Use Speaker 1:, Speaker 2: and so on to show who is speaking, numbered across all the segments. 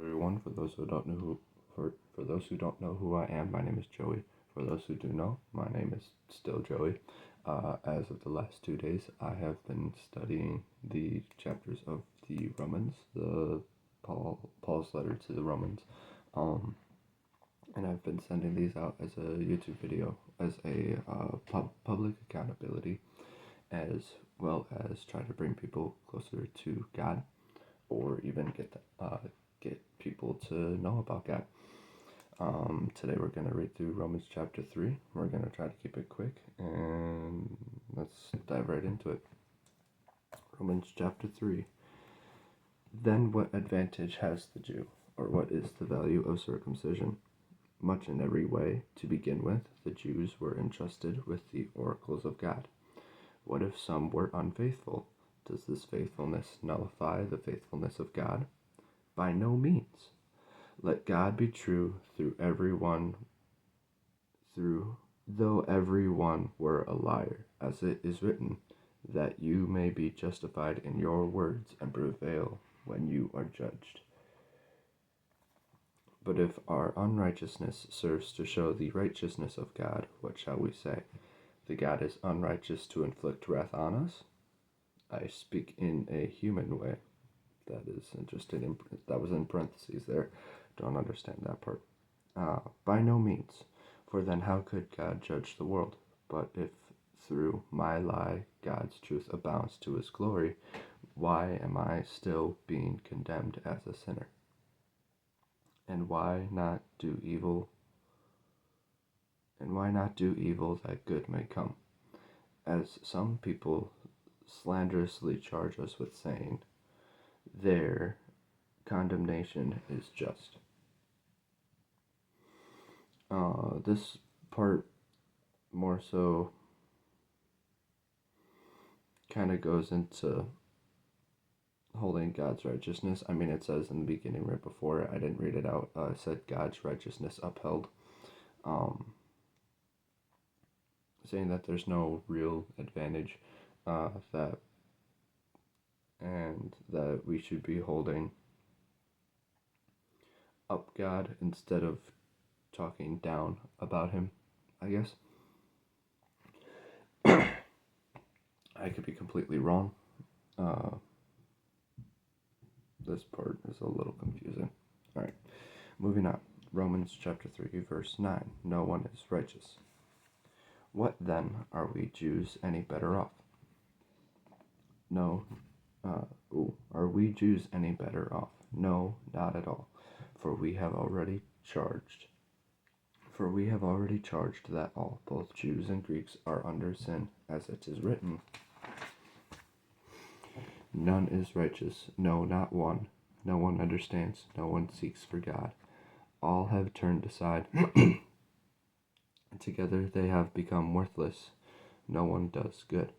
Speaker 1: Everyone, for those who don't know who I am, my name is Joey. For those who do know, my name is still Joey. As of the last 2 days, I have been studying the chapters of the Romans, the Paul's letter to the Romans, and I've been sending these out as a YouTube video, as a public accountability, as well as try to bring people closer to God, or even get people to know about God. Today we're going to read through Romans chapter 3. We're going to try to keep it quick, and let's dive right into it. Romans chapter 3. Then what advantage has the Jew, or what is the value of circumcision? Much in every way. To begin with, the Jews were entrusted with the oracles of God. What if some were unfaithful? Does this faithfulness nullify the faithfulness of God? By no means. Let God be true though every one were a liar, as it is written, that you may be justified in your words and prevail when you are judged. But if our unrighteousness serves to show the righteousness of God, what shall we say? The God is unrighteous to inflict wrath on us? I speak in a human way. That is interesting. That was in parentheses there. Don't understand that part. By no means. For then how could God judge the world? But if through my lie God's truth abounds to his glory, why am I still being condemned as a sinner? And why not do evil that good may come? As some people slanderously charge us with saying, their condemnation is just. This part more so kind of goes into holding God's righteousness. I mean, it says in the beginning right before, I didn't read it out, it said God's righteousness upheld, saying that there's no real advantage that we should be holding up God instead of talking down about him, I guess. I could be completely wrong. This part is a little confusing. Alright, moving on. Romans chapter 3, verse 9. No one is righteous. What then, are we Jews any better off? Are we Jews any better off? No, not at all. For we have already charged that all, both Jews and Greeks, are under sin, as it is written, none is righteous, no, not one. No one understands, no one seeks for God. All have turned aside. Together they have become worthless. No one does good,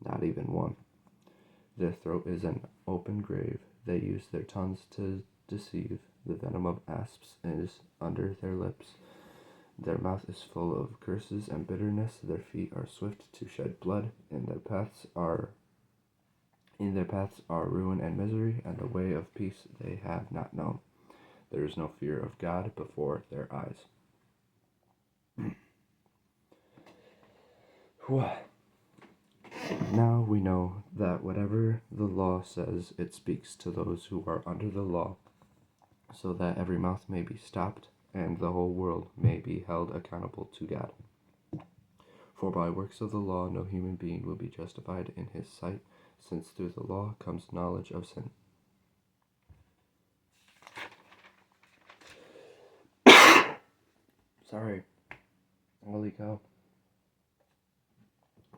Speaker 1: not even one. Their throat is an open grave. They use their tongues to deceive. The venom of asps is under their lips. Their mouth is full of curses and bitterness. Their feet are swift to shed blood. In their paths are ruin and misery, and the way of peace they have not known. There is no fear of God before their eyes. Now we know that whatever the law says, it speaks to those who are under the law, so that every mouth may be stopped, and the whole world may be held accountable to God. For by works of the law no human being will be justified in his sight, since through the law comes knowledge of sin. Sorry. Holy cow.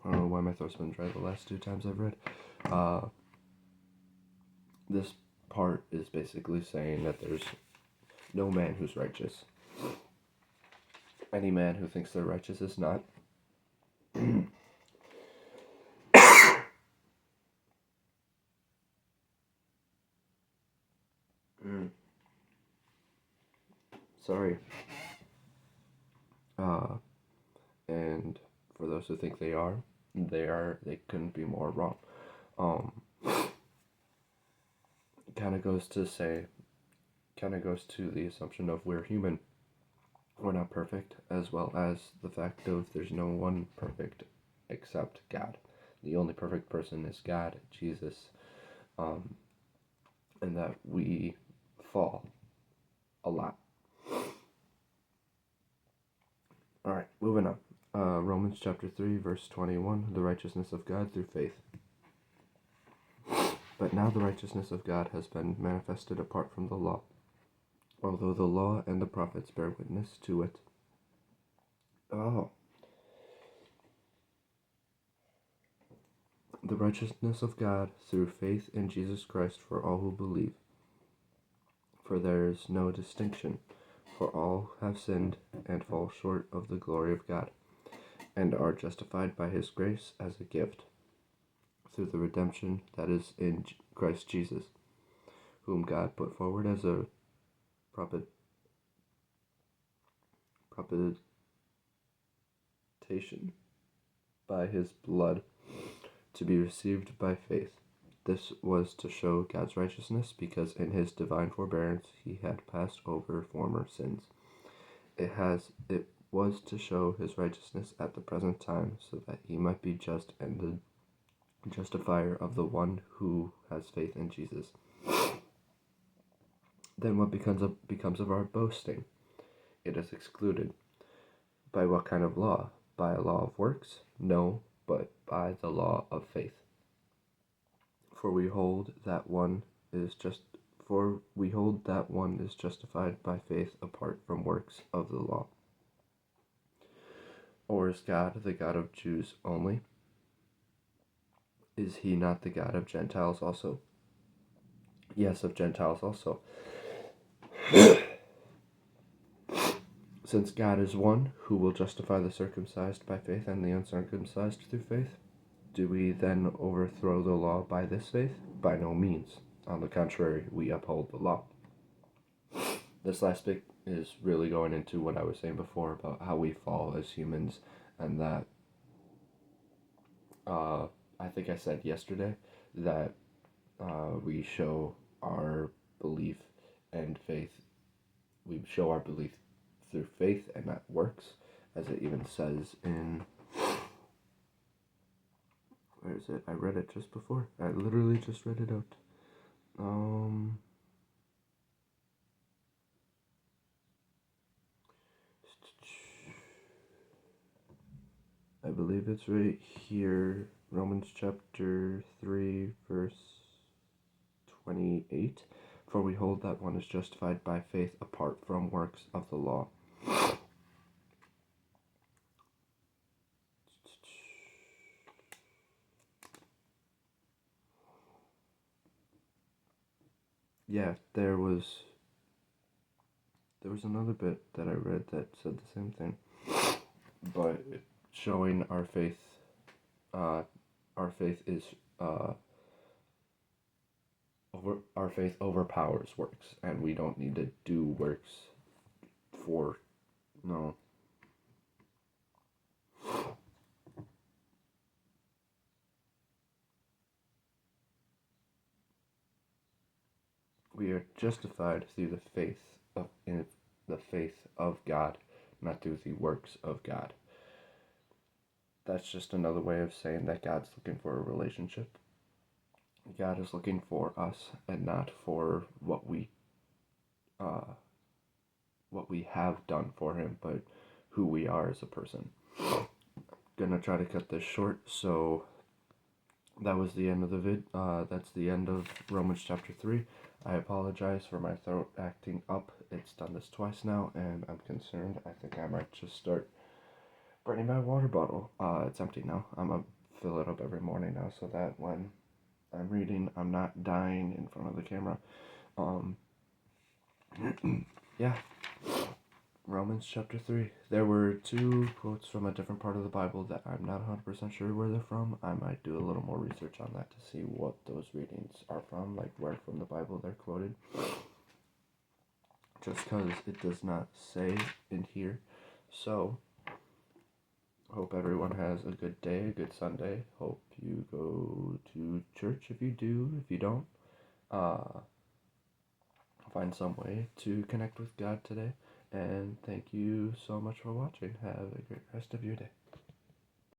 Speaker 1: I don't know why my throat's been dry the last 2 times I've read. This part is basically saying that there's no man who's righteous. Any man who thinks they're righteous is not. Sorry. And for those who think they couldn't be more wrong. It kind of goes to say kind of goes to the assumption of we're human. We're not perfect, as well as the fact of there's no one perfect except God. The only perfect person is God, Jesus, and that we fall a lot. All right, moving on. Romans chapter 3, verse 21, the righteousness of God through faith. But now the righteousness of God has been manifested apart from the law, although the law and the prophets bear witness to it. The righteousness of God through faith in Jesus Christ for all who believe. For there is no distinction, for all have sinned and fall short of the glory of God, and are justified by his grace as a gift, through the redemption that is in Christ Jesus, whom God put forward as a propitiation by his blood, to be received by faith. This was to show God's righteousness, because in his divine forbearance he had passed over former sins. It was to show his righteousness at the present time, so that he might be just and the justifier of the one who has faith in Jesus. Then what becomes of our boasting? It is excluded. By what kind of law? By a law of works? No, but by the law of faith. For we hold that one is justified by faith apart from works of the law. Or is God the God of Jews only? Is he not the God of Gentiles also? Yes, of Gentiles also. Since God is one, who will justify the circumcised by faith and the uncircumcised through faith? Do we then overthrow the law by this faith? By no means. On the contrary, we uphold the law. This last bit is really going into what I was saying before about how we fall as humans, and that I think I said yesterday that we show our belief and faith. We show our belief through faith and not works, as it even says in, where is it? I read it just before. I literally just read it out. I believe it's right here, Romans chapter 3, verse 28. For we hold that one is justified by faith apart from works of the law. Yeah, there was another bit that I read that said the same thing, but showing our faith is our faith overpowers works, and we don't need to do works for no. We are justified through the faith of God, not through the works of God. That's just another way of saying that God's looking for a relationship. God is looking for us, and not for what we have done for him, but who we are as a person. Gonna try to cut this short, so that was the end of the that's the end of Romans chapter 3. I apologize for my throat acting up. It's done this twice now, and I'm concerned. I think I might just start burning my water bottle. It's empty now. I'm gonna fill it up every morning now, so that when I'm reading, I'm not dying in front of the camera. Yeah. Romans chapter 3. There were two quotes from a different part of the Bible that I'm not 100% sure where they're from. I might do a little more research on that to see what those readings are from, like where from the Bible they're quoted. Just because it does not say in here. So, hope everyone has a good day, a good Sunday. Hope you go to church if you do. If you don't, find some way to connect with God today. And thank you so much for watching. Have a great rest of your day.